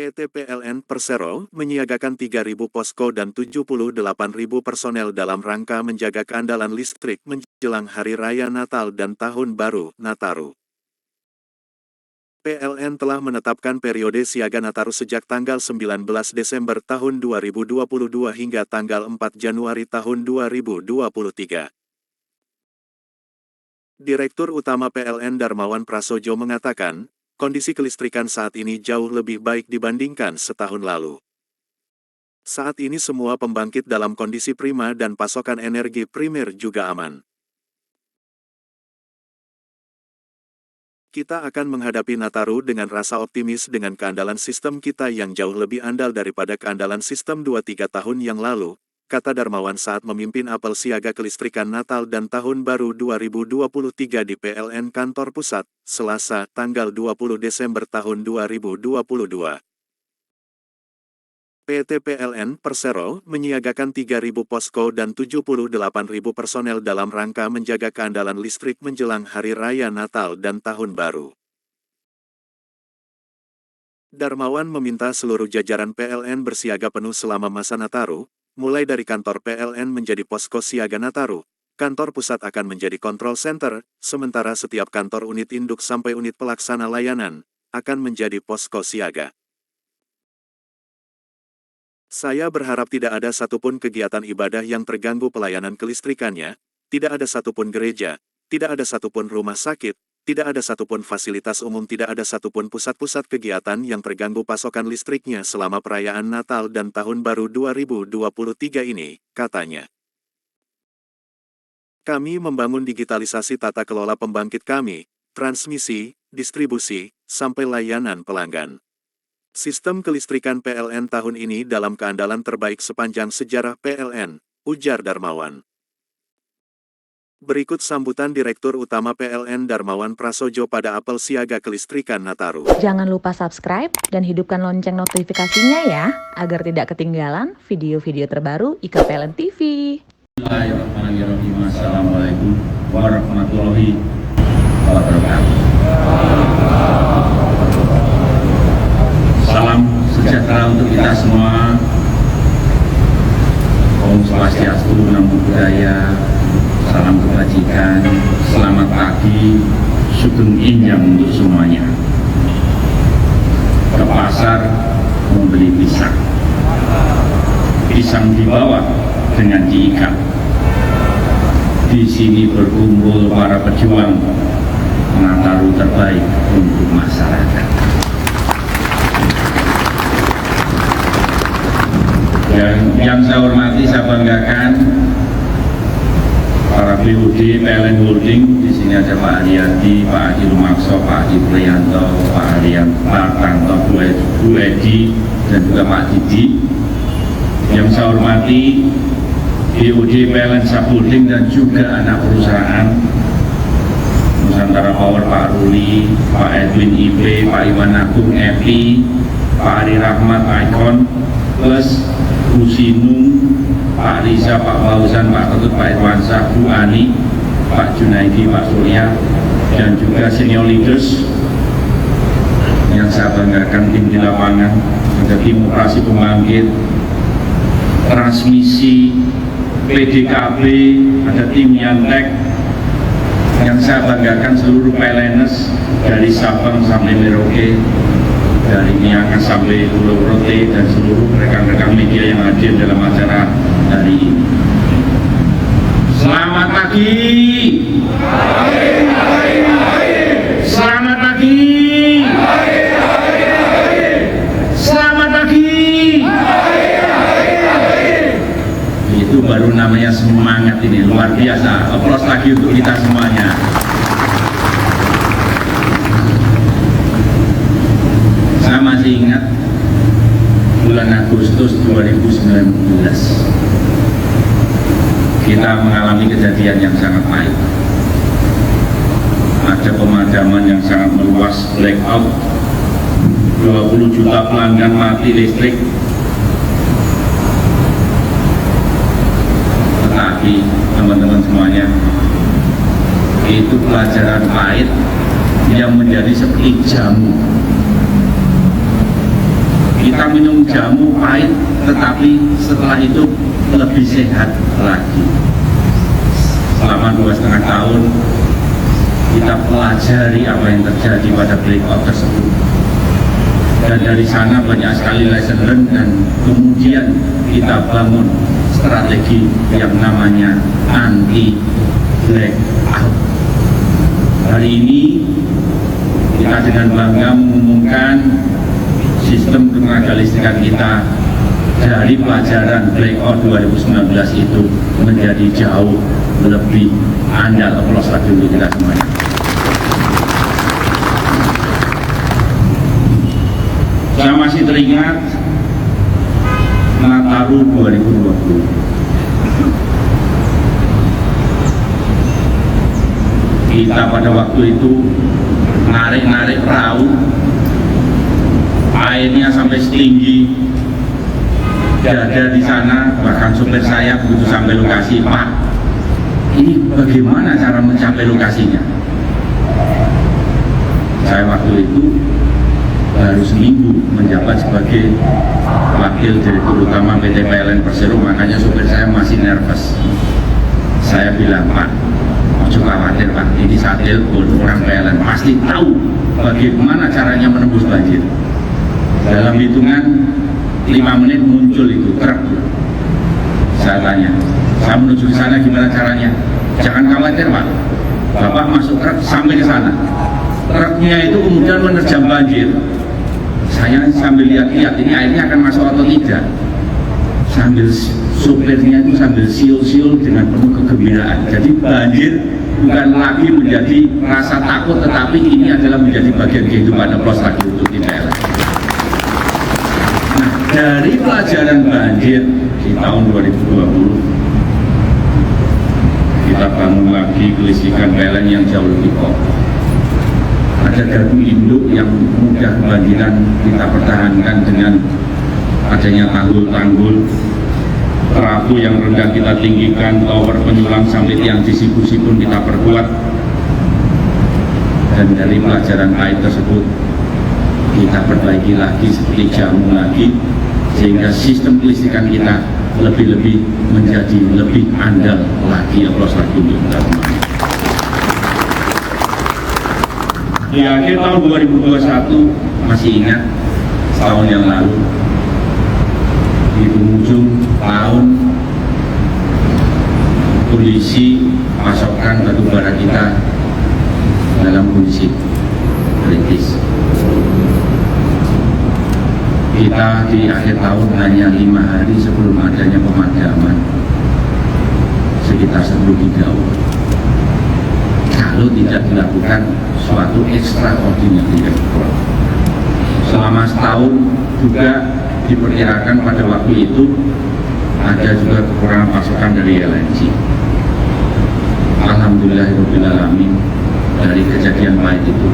PT PLN Persero menyiagakan 3.000 posko dan 78.000 personel dalam rangka menjaga keandalan listrik menjelang Hari Raya Natal dan Tahun Baru Nataru. PLN telah menetapkan periode siaga Nataru sejak tanggal 19 Desember tahun 2022 hingga tanggal 4 Januari tahun 2023. Direktur Utama PLN Darmawan Prasojo mengatakan, kondisi kelistrikan saat ini jauh lebih baik dibandingkan setahun lalu. Saat ini semua pembangkit dalam kondisi prima dan pasokan energi primer juga aman. Kita akan menghadapi Nataru dengan rasa optimis dengan keandalan sistem kita yang jauh lebih andal daripada keandalan sistem 2-3 tahun yang lalu, kata Darmawan saat memimpin apel siaga kelistrikan Natal dan Tahun Baru 2023 di PLN Kantor Pusat, Selasa, tanggal 20 Desember tahun 2022. PT PLN Persero menyiagakan 3.000 posko dan 78.000 personel dalam rangka menjaga keandalan listrik menjelang Hari Raya Natal dan Tahun Baru. Darmawan meminta seluruh jajaran PLN bersiaga penuh selama masa Nataru, mulai dari kantor PLN menjadi posko siaga Nataru, kantor pusat akan menjadi control center, sementara setiap kantor unit induk sampai unit pelaksana layanan akan menjadi posko siaga. Saya berharap tidak ada satupun kegiatan ibadah yang terganggu pelayanan kelistrikannya, tidak ada satupun gereja, tidak ada satupun rumah sakit, tidak ada satupun fasilitas umum, tidak ada satupun pusat-pusat kegiatan yang terganggu pasokan listriknya selama perayaan Natal dan Tahun Baru 2023 ini, katanya. Kami membangun digitalisasi tata kelola pembangkit kami, transmisi, distribusi, sampai layanan pelanggan. Sistem kelistrikan PLN tahun ini dalam keandalan terbaik sepanjang sejarah PLN, ujar Darmawan. Berikut sambutan Direktur Utama PLN Darmawan Prasojo pada apel siaga kelistrikan Nataru. Jangan lupa subscribe dan hidupkan lonceng notifikasinya ya, agar tidak ketinggalan video-video terbaru IKA PLN TV. Assalamualaikum warahmatullahi wabarakatuh. Salam sejahtera untuk kita semua. Om Swastiastu, Namo Buddhaya, salam kebajikan, selamat pagi, sugeng injang untuk semuanya. Ke pasar membeli pisang. Pisang dibawa dengan diikat. Di sini berkumpul para pejuang Nataru terbaik untuk masyarakat. Yang saya hormati, saya banggakan para BUD, PLN Holding. Di sini ada Pak Ariyadi, Pak Adi Rumakso, Pak Adi Priyanto, Pak Arian, Pak Tanto, Bu Edi, dan juga Pak Didi. Yang saya hormati BUD, PLN Subholding dan juga anak perusahaan Nusantara Power, Pak Ruli, Pak Edwin IP, Pak Iwan Agung EPI, Pak Ari Rahmat Icon, plus Bu Sinung, Pak Riza, Pak Fauzan, Pak Ketut, Pak Irwansyah, Bu Ani, Pak Junaidi, Pak Surya, dan juga senior leaders yang saya banggakan, tim di lapangan, ada tim operasi pembangkit, transmisi, PDKB, ada tim Yantek, yang saya banggakan seluruh PLNers dari Sabang sampai Merauke, dari Niangas sampai Pulau Rote, dan seluruh rekan-rekan media yang hadir dalam acara hari ini. Selamat pagi. Selamat pagi. Selamat pagi. Itu baru namanya semangat ini, luar biasa. Aplaus lagi untuk kita semuanya. Saya masih ingat bulan Agustus 2019 kita mengalami kejadian yang sangat pahit. Ada pemadaman yang sangat meluas, blackout, 20 juta pelanggan mati listrik. Tetapi teman-teman semuanya, itu pelajaran pahit yang menjadi seperti jamu. Kita minum jamu pahit, tetapi setelah itu lebih sehat lagi. Selama 2,5 tahun, kita pelajari apa yang terjadi pada breakout tersebut. Dan dari sana banyak sekali lesson learned, dan kemudian kita bangun strategi yang namanya anti blackout. Hari ini kita dengan bangga mengumumkan sistem tenaga listrikan kita dari pelajaran blackout 2019 itu menjadi jauh lebih andal. Aplaus lagi untuk kita semuanya. Saya masih teringat Nataru 2020. Kita pada waktu itu narik-narik perahu, airnya sampai setinggi dada di sana. Bahkan supir saya begitu sampai lokasi, "Pak, ini bagaimana cara mencapai lokasinya?" Saya waktu itu baru seminggu menjabat sebagai wakil direktur utama PT PLN Persero, makanya supir saya masih nervous. Saya bilang, "Pak, jangan khawatir Pak, ini saya telepon orang PLN, pasti tahu bagaimana caranya menembus banjir." Dalam hitungan 5 menit muncul itu truk. Saya tanya, "Saya menuju ke sana gimana caranya?" "Jangan khawatir Pak, Bapak masuk truk sampai ke sana." Truknya itu kemudian menerjang banjir. Saya sambil lihat-lihat ini airnya akan masuk atau tidak. Sambil supirnya itu sambil siul-siul dengan penuh kegembiraan. Jadi banjir bukan lagi menjadi rasa takut, tetapi ini adalah menjadi bagian kehidupan. Aplaus lagi untuk kita. Nah, dari pelajaran banjir di tahun 2020, kita bangun lagi kelistrikan PLN yang jauh lebih kokoh. Ada gardu induk yang mudah kebanjiran, kita pertahankan dengan adanya tanggul-tanggul. Trafo yang rendah kita tinggikan, tower penyulang sampai tiang distribusi pun kita perkuat. Dan dari pelajaran pahit tersebut, kita perbaiki lagi seperti jamu lagi, sehingga sistem kelistrikan kita lebih-lebih menjadi lebih andal lagi. Aplaus lagi untuk kita semuanya. Di akhir tahun 2021, masih ingat setahun yang lalu, di penghujung tahun, kondisi pasokan batubara kita dalam kondisi kritis. Kita di akhir tahun hanya 5 hari sebelum adanya pemadaman sekitar 10 gigawatt. Kalau tidak dilakukan suatu extraordinary effort, selama setahun juga diperkirakan pada waktu itu ada juga kekurangan pasokan dari LNG. Alhamdulillahirrahmanirrahim, dari kejadian pahit itu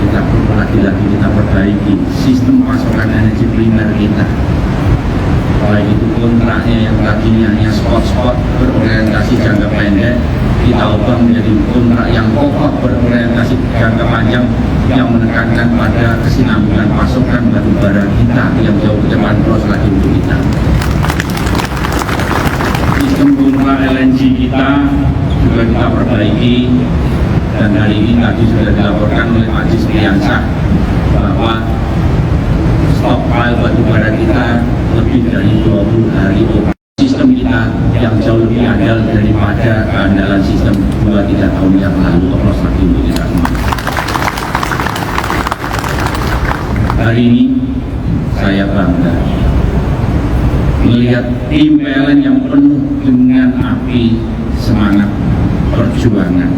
kita lagi-lagi kita perbaiki sistem pasokan energi primer kita, baik itu kontraknya yang tadinya hanya spot-spot berorientasi jangka pendek, kita ubah menjadi kontrak yang kokoh berorientasi jangka panjang yang menekankan pada kesinambungan pasokan batubara kita yang jauh ke depan. Terus lagi untuk kita sistem kontrak LNG kita juga kita perbaiki, dan hari ini tadi sudah dilaporkan oleh Pak Jistriansah bahwa stockpile batubara kita lebih dari 20 hari operasi. Sistem kita yang jauh lebih andal daripada keandalan sistem 2-3 tahun yang lalu. Aplaus lagi untuk kita semua. Hari ini saya bangga melihat tim PLN yang penuh dengan api semangat perjuangan.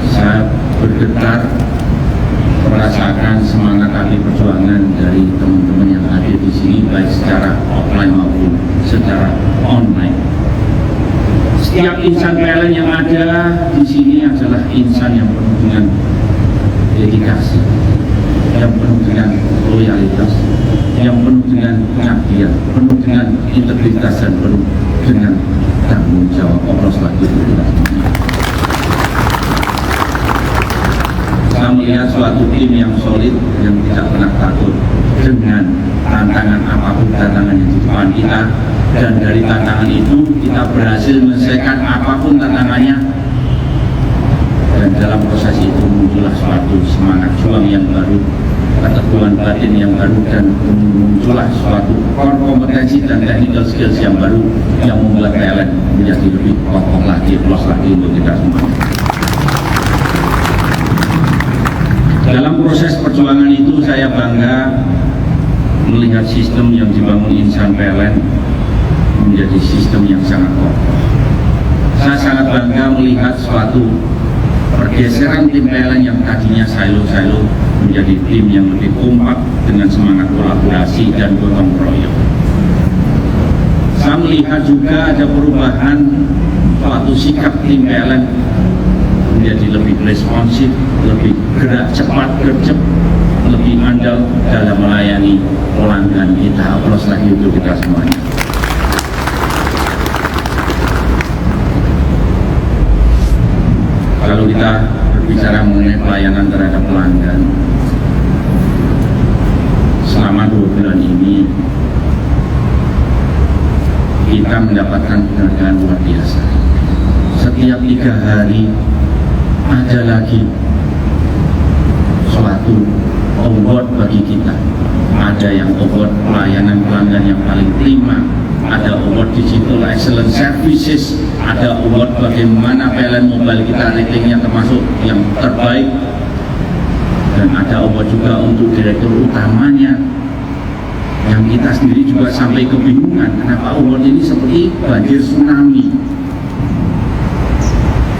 Saya bergetar merasakan semangat api perjuangan dari teman-teman yang hadir di sini, baik secara offline maupun secara online. Setiap insan PLN yang ada di sini adalah insan yang penuh dengan dedikasi, yang penuh dengan loyalitas, yang penuh dengan pengabdian, penuh dengan integritas, dan penuh dengan tanggung jawab. Aplaus lagi untuk kita semuanya. Saya melihat suatu tim yang solid, yang tidak pernah takut dengan tantangan apapun tantangan yang di depan kita, dan dari tantangan itu kita berhasil menyelesaikan apapun tantangannya, dan dalam proses itu muncullah suatu semangat juang yang baru, keteguhan batin yang baru, dan muncullah suatu kompetensi dan technical skills yang baru yang membuat PLN menjadi lebih kokoh lagi, plus lagi untuk kita semua. Dalam proses perjuangan itu saya bangga melihat sistem yang dibangun insan PLN menjadi sistem yang sangat kokoh. Saya sangat bangga melihat suatu pergeseran tim PLN yang tadinya silo-silo menjadi tim yang lebih kompak dengan semangat kolaborasi dan gotong royong. Saya melihat juga ada perubahan suatu sikap tim PLN menjadi lebih responsif, lebih gerak cepat, gercep, lebih andal dalam melayani pelanggan kita. Aplaus lagi untuk kita semuanya. Kalau kita berbicara mengenai pelayanan terhadap pelanggan, selama 2 bulan ini kita mendapatkan penghargaan luar biasa. Setiap 3 hari ada lagi suatu award bagi kita. Ada yang award pelayanan pelanggan yang paling prima, ada award Digital Excellence Services, ada award bagaimana PLN Mobile kita ratingnya termasuk yang terbaik, dan ada award juga untuk direktur utamanya, yang kita sendiri juga sampai kebingungan kenapa award ini seperti banjir tsunami.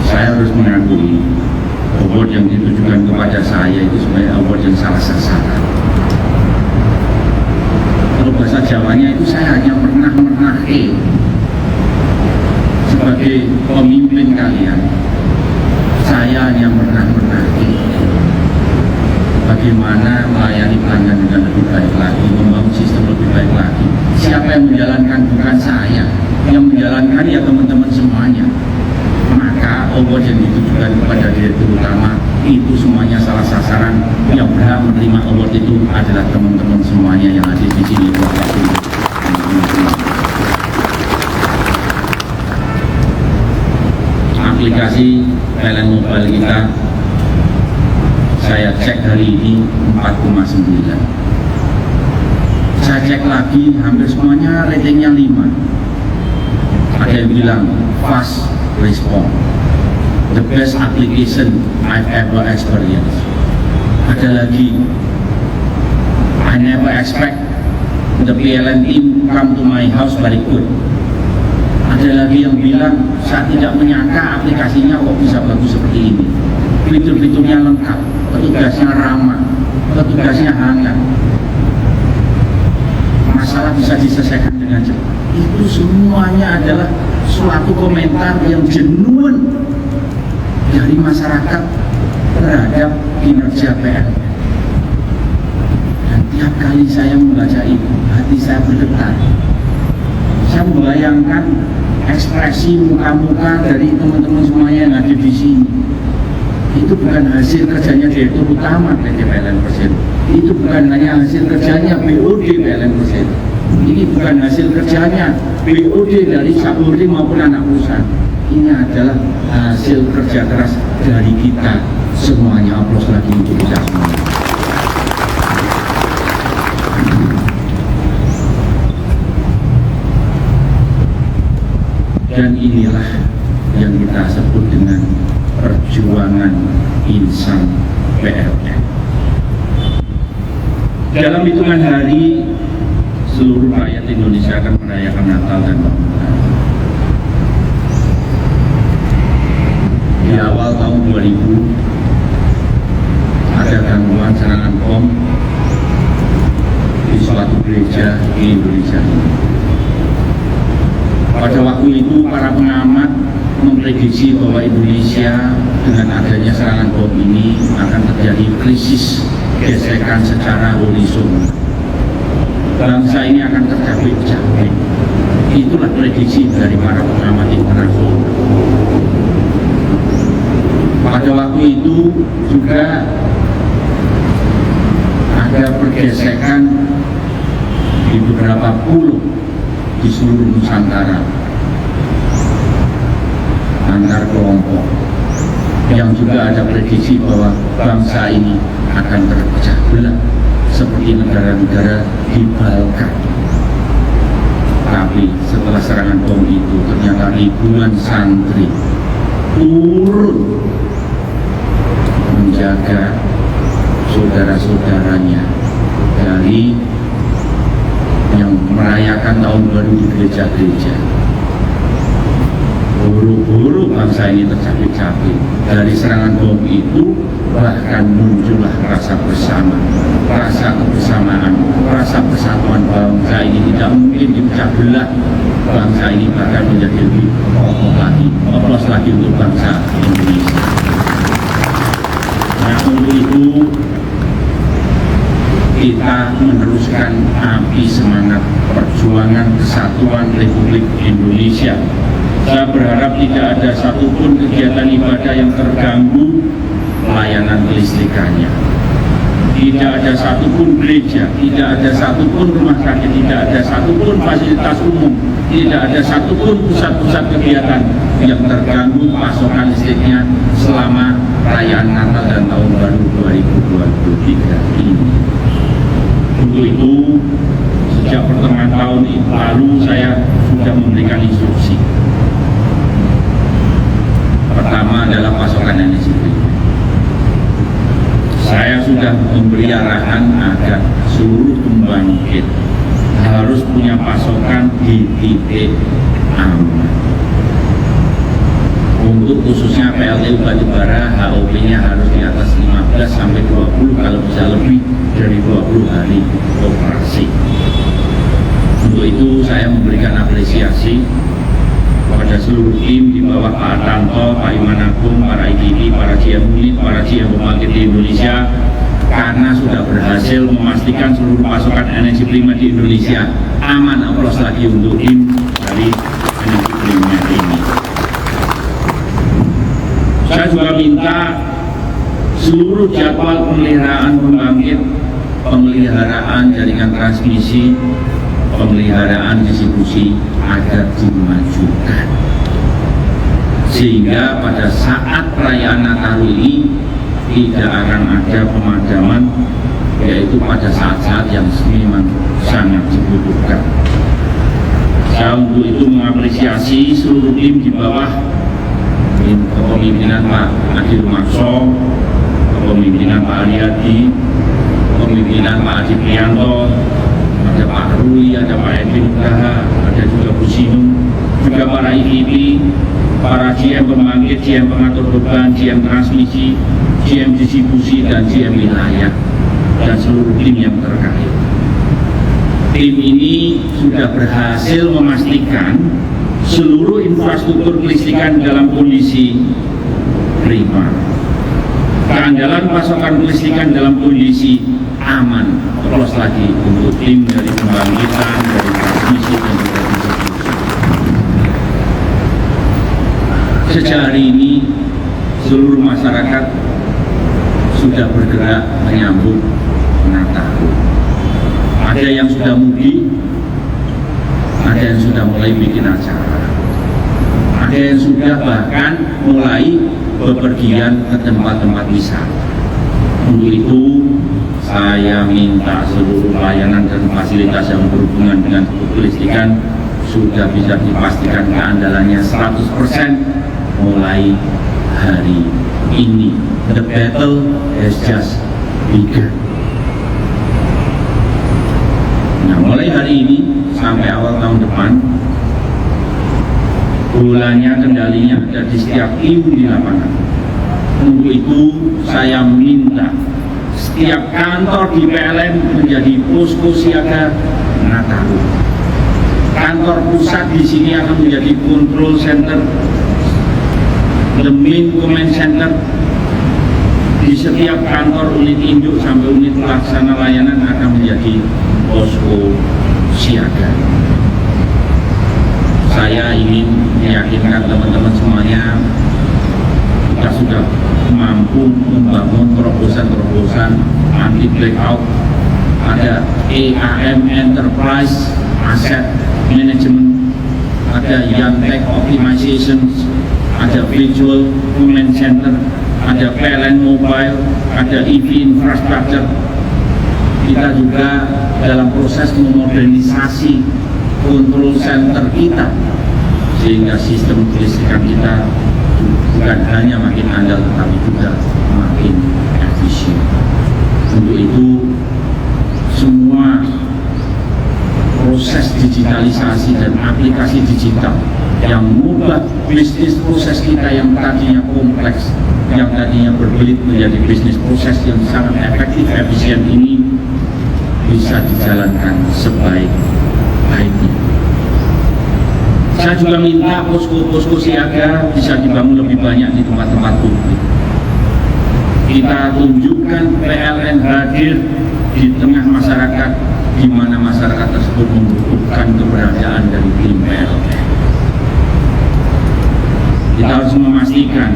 Saya harus mengakui award yang ditujukan kepada saya itu sebenarnya award yang salah sasaran. Kalau bahasa Jawanya itu saya hanya pernah sebagai pemimpin kalian. Saya hanya pernah bagaimana melayani pelanggan dengan lebih baik lagi, membangun sistem lebih baik lagi. Siapa yang menjalankan? Bukan saya, yang menjalankan ya teman-teman semuanya. Maka award yang ditujukan kepada direktur utama itu semuanya salah sasaran. Yang berhak menerima award itu adalah teman-teman semuanya yang ada di sini. Aplikasi PLN Mobile kita saya cek hari ini 4,9. Saya cek lagi hampir semuanya ratingnya 5. Ada yang bilang fast respond, the best application I've ever experienced. Ada lagi, I never expect the PLN team come to my house very good. Ada lagi yang bilang, saya tidak menyangka aplikasinya kok bisa bagus seperti ini. Fitur-fiturnya lengkap, petugasnya ramah, petugasnya hangat, masalah bisa diselesaikan dengan cepat. Itu semuanya adalah suatu komentar yang genuine dari masyarakat terhadap kinerja PLN. Dan tiap kali saya membaca itu, hati saya bergetar. Saya membayangkan ekspresi muka-muka dari teman-teman semuanya yang ada di sini. Itu bukan hasil kerjanya direktur utama PT PLN Persero. Itu bukan hanya hasil kerjanya BOD PLN Persero. Ini bukan hasil kerjanya BOD dari Sapuri maupun anak perusahaan. Ini adalah hasil kerja keras dari kita semuanya. Aplaus lagi untuk kita semua. Dan inilah yang kita sebut dengan perjuangan insan PLN. Dalam hitungan hari, seluruh rakyat Indonesia akan merayakan Natal dan Tahun Baru. Di awal tahun 2000 ada gangguan serangan bom di suatu gereja di Indonesia. Pada waktu itu para pengamat memprediksi bahwa Indonesia dengan adanya serangan bom ini akan terjadi krisis gesekan secara horizontal. Bangsa ini akan tercapek-capek. Itulah prediksi dari para pengamat internasional. Pada waktu itu juga ada pergesekan di beberapa pulau di seluruh Nusantara antar kelompok, yang juga ada prediksi bahwa bangsa ini akan terpecah belah seperti negara-negara di Balkan. Tapi setelah serangan bom itu ternyata ribuan santri turun menjaga saudara-saudaranya dari yang merayakan tahun baru di gereja-gereja. Buru-buru bangsa ini tercapek-capek dari serangan bom itu, bahkan muncullah rasa bersama, rasa kebersamaan, rasa persatuan bangsa ini tidak mungkin dipecah belah. Bangsa ini bahkan menjadi lebih kokoh lagi, oplos lagi untuk bangsa Indonesia. Nah, untuk itu kita meneruskan api semangat perjuangan kesatuan Republik Indonesia. Saya berharap tidak ada satupun kegiatan ibadah yang terganggu pelayanan kelistrikannya. Tidak ada satupun gereja, tidak ada satupun rumah sakit, tidak ada satupun fasilitas umum, tidak ada satupun pusat-pusat kegiatan yang terganggu pasokan listriknya selama perayaan Natal dan Tahun Baru 2023 ini. Untuk itu, sejak pertengahan tahun lalu saya sudah memberikan instruksi. Pertama adalah pasokan energi. Saya sudah memberi arahan agar seluruh pembangkit harus punya pasokan di titik aman. Untuk khususnya PLTU batubara, HOP-nya harus di atas 15 sampai 20, kalau bisa lebih dari 20 hari operasi. Untuk itu saya memberikan apresiasi kepada seluruh tim di bawah Pak Tanto, Pak Iman Agung, para IDP, para GM unit, para GM pembangkit di Indonesia, karena sudah berhasil memastikan seluruh pasokan energi prima di Indonesia aman. Aplaus lagi untuk tim dari energi prima ini. Saya juga minta seluruh jadwal pemeliharaan pembangkit, pemeliharaan jaringan transmisi, pemeliharaan distribusi agar dimajukan, sehingga pada saat perayaan Natal ini tidak akan ada pemadaman, yaitu pada saat-saat yang memang sangat dibutuhkan. Saya untuk itu mengapresiasi seluruh tim di bawah kepemimpinan Pak Adi Rumakso, kepemimpinan Pak Aliyadi, kepemimpinan Pak Adi Prianto, ada Pak Rui, ada Pak Edwin Udaha, ada juga Bu Sinung, juga para IDP, para GM pembangkit, GM pengatur beban, GM transmisi, GM distribusi, dan GM wilayah, dan seluruh tim yang terkait. Tim ini sudah berhasil memastikan seluruh infrastruktur kelistrikan dalam kondisi prima. Keandalan pasokan kelistrikan dalam kondisi aman. Terus lagi untuk tim dari pembangkitan, dari transmisi, dan juga distribusi. Sejak hari ini seluruh masyarakat sudah bergerak menyambut Natal. Ada yang sudah mudik, ada yang sudah mulai bikin acara, ada yang sudah bahkan mulai bepergian ke tempat-tempat wisata. Untuk itu saya minta seluruh layanan dan fasilitas yang berhubungan dengan kelistrikan sudah bisa dipastikan keandalannya 100% mulai hari ini. The battle has just begun. Nah, mulai hari ini sampai awal tahun depan, bolanya, kendalinya ada di setiap tim di lapangan. Untuk itu saya minta setiap kantor di PLN menjadi posko siaga Natal. Kantor pusat di sini akan menjadi control center, the main command center. Di setiap kantor unit induk sampai unit pelaksana layanan akan menjadi posko siaga. Saya ingin meyakinkan teman-teman semuanya, kita sudah mampu membangun terobosan-terobosan anti blackout ada EAM Enterprise Asset Management, ada Yantek Optimization, ada Virtual Command Center, ada PLN Mobile, ada EV Infrastructure. Kita juga dalam proses memodernisasi control center kita, sehingga sistem kelistrikan kita bukan hanya makin andal tetapi juga makin efisien. Untuk itu semua proses digitalisasi dan aplikasi digital yang mengubah bisnis proses kita yang tadinya kompleks, yang tadinya berbelit menjadi bisnis proses yang sangat efektif, efisien ini bisa dijalankan sebaik-baiknya. Saya juga minta posko-posko siaga bisa dibangun lebih banyak di tempat-tempat publik. Kita tunjukkan PLN hadir di tengah masyarakat, di mana masyarakat tersebut membutuhkan keberadaan dari tim PLN. Kita harus memastikan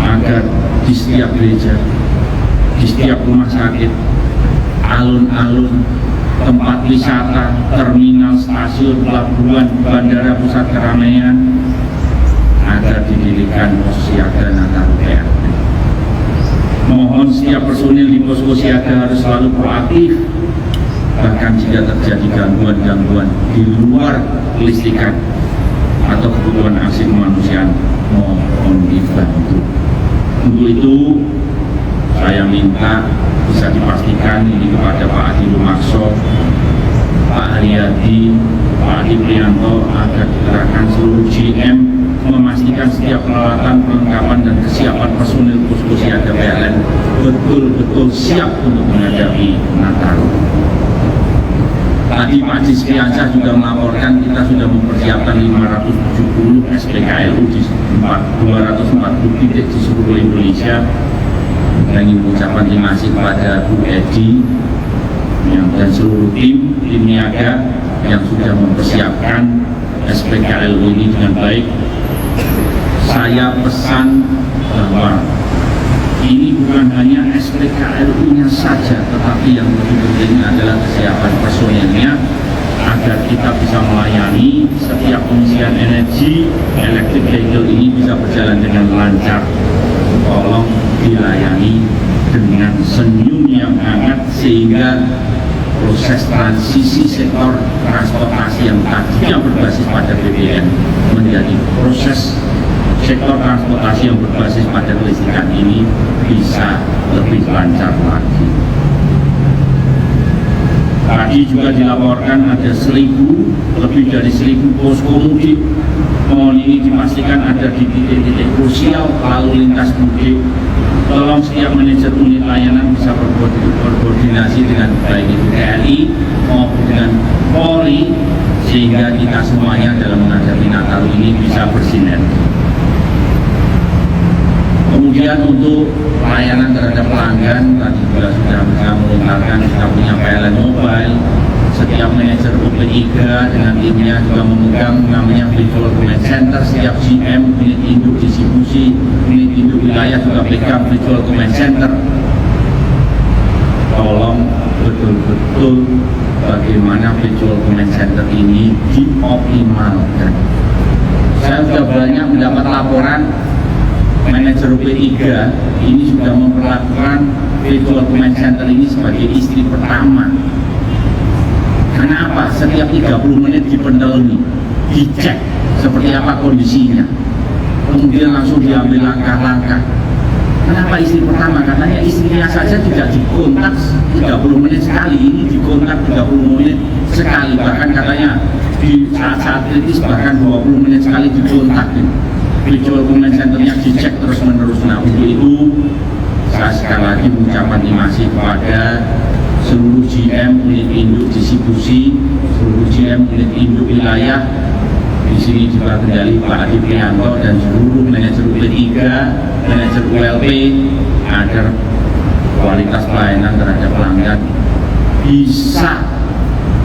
agar di setiap gereja, di setiap rumah sakit, alun-alun, tempat wisata, terminal, stasiun, pelabuhan, bandara, pusat keramaian, agar didirikan pos siaga Nataru PLN. Mohon setiap personil di posko siaga harus selalu proaktif, bahkan jika terjadi gangguan-gangguan di luar kelistrikan atau kebutuhan aksi kemanusiaan, mohon dibantu. Untuk itu saya minta bisa dipastikan ini kepada Pak Adi Rumakso, Pak Haryadi, Pak Adi Prianto, agar dikerahkan seluruh GM memastikan setiap peralatan, perlengkapan dan kesiapan personil posko siaga PLN betul-betul siap untuk menghadapi Nataru. Tadi Pak Dispiansyah juga melaporkan kita sudah mempersiapkan 570 SPKLU di 240 titik di seluruh Indonesia. Saya ingin mengucapkan terima kasih kepada Bu Edi dan seluruh tim niaga yang sudah mempersiapkan SPKLU ini dengan baik. Saya pesan bahwa ini bukan hanya SPKLU-nya saja, tetapi yang lebih penting adalah kesiapan personilnya agar kita bisa melayani setiap pengisian energi elektrik vehicle ini bisa berjalan dengan lancar. Tolong dilayani dengan senyum yang hangat sehingga proses transisi sektor transportasi yang tadinya berbasis pada BBM menjadi proses sektor transportasi yang berbasis pada kelistrikan ini bisa lebih lancar lagi. Tadi juga dilaporkan ada lebih dari 1.000 posko mudik. Mohon ini dipastikan ada di titik-titik krusial lalu lintas mudik. Tolong setiap manajer unit layanan bisa berkoordinasi dengan baik itu TNI maupun dengan Polri, sehingga kita semuanya dalam menghadapi Natal ini bisa bersinergi. Kemudian untuk layanan terhadap pelanggan, tadi juga sudah bisa melontarkan kita punya PLN Mobile. Setiap manajer UP3 dengan timnya juga memegang namanya Virtual Command Center. Setiap GM, unit induk distribusi, unit induk wilayah juga pegang Virtual Command Center. Tolong betul-betul bagaimana Virtual Command Center ini dioptimalkan. Saya sudah banyak mendapat laporan manajer UP3 ini sudah memperlakukan Virtual Command Center ini sebagai istri pertama. Karena apa? Setiap 30 menit dipendeli, dicek seperti apa kondisinya, kemudian langsung diambil langkah-langkah. Kenapa istri pertama? Katanya istrinya saja tidak dikontak 30 menit sekali, ini dikontak 30 menit sekali. Bahkan katanya di saat-saat kritis bahkan 20 menit sekali dikontak. Virtual Command Center-nya dicek terus-menerus. Nah, untuk itu saya sekali lagi mengucapkan terima kasih kepada seluruh GM unit induk distribusi, seluruh GM unit induk wilayah. Di sini juga kendali Pak Adi Prianto dan seluruh manajer UP3, manajer ULP, agar kualitas pelayanan terhadap pelanggan bisa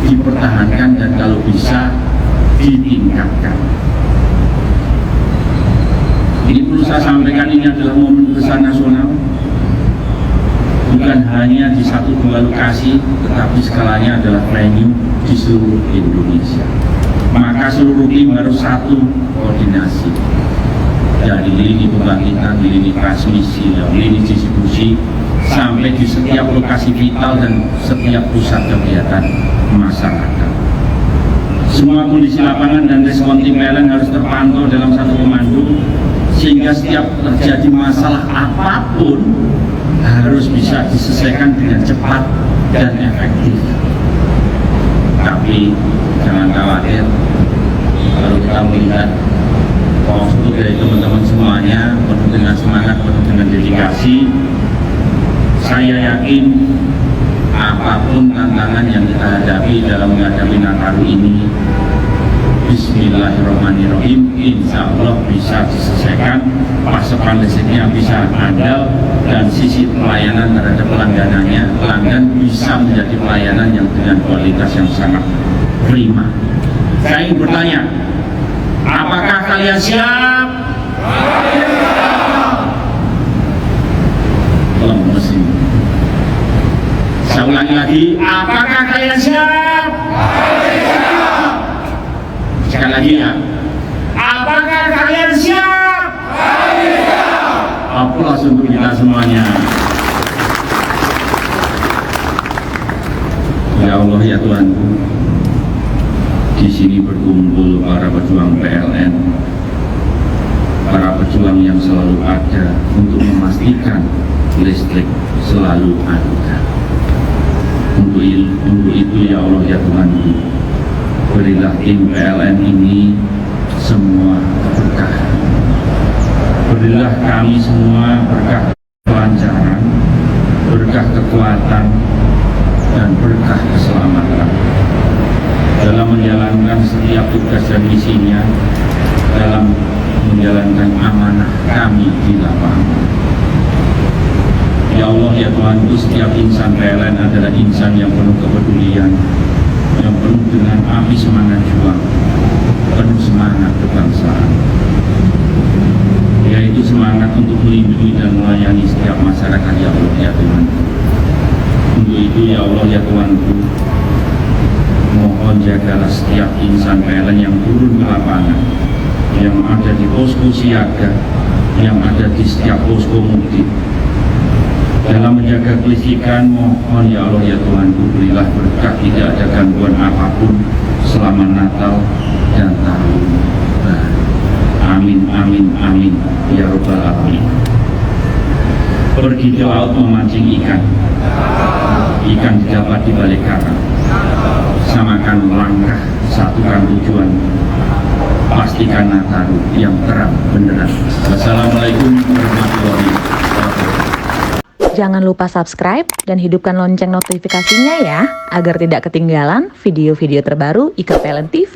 dipertahankan dan kalau bisa ditingkatkan. Ini perlu saya sampaikan, ini adalah momen besar nasional. bukan hanya di 1-2 lokasi, tetapi skalanya adalah venue di seluruh Indonesia. Maka seluruh tim harus satu koordinasi dari lini pembangkitan, lini transmisi, lini distribusi, sampai di setiap lokasi vital dan setiap pusat kegiatan masyarakat. Semua kondisi lapangan dan respon tim PLN harus terpantau dalam satu komando, sehingga setiap terjadi masalah apapun harus bisa diselesaikan dengan cepat dan efektif. Tapi jangan khawatir, kalau kita melihat postur dari teman-teman semuanya penuh dengan semangat, penuh dengan dedikasi, saya yakin apapun tantangan yang kita hadapi dalam menghadapi Nataru ini, bismillahirrahmanirrahim, insya Allah bisa diselesaikan, pasokan listriknya bisa andal, dan sisi pelayanan terhadap pelanggan bisa menjadi pelayanan yang dengan kualitas yang sangat prima. Saya ingin bertanya, apakah kalian siap? Belum mesin. Saya ulangi lagi, apakah kalian siap? Sekali lagi ya, apakah kalian siap? Aplaus untuk kita semuanya. Ya Allah ya Tuhanku, di sini berkumpul para pejuang PLN, para pejuang yang selalu ada untuk memastikan listrik selalu ada. Untuk itu ya Allah ya Tuhanku, berilah tim PLN ini semua keberkahan. Berilah kami semua berkah kelancaran, berkah kekuatan, dan berkah keselamatan dalam menjalankan setiap tugas dan misinya, dalam menjalankan amanah kami di lapangan. Ya Allah ya Tuhanku, setiap insan PLN adalah insan yang penuh kepedulian, yang penuh dengan api semangat juang, penuh semangat kebangsaan, yaitu semangat untuk melindungi dan melayani setiap masyarakat. Ya Allah ya Tuhan, untuk itu ya Allah ya Tuhanku, mohon jagalah setiap insan PLN yang turun ke lapangan, yang ada di posko siaga, yang ada di setiap posko mudik. Dalam menjaga kelistrikan, mohon ya Allah ya Tuhanku, berilah berkah, tidak ada gangguan apapun selama Natal dan tahun baru. Amin, amin, amin, ya Rabbal Alamin. Pergi ke laut memancing ikan, ikan didapat di balik karang. Samakan langkah, satukan tujuan, pastikan Nataru yang terang benderang. Wassalamualaikum warahmatullahi wabarakatuh. Jangan lupa subscribe dan hidupkan lonceng notifikasinya ya, agar tidak ketinggalan video-video terbaru IKA PLN TV.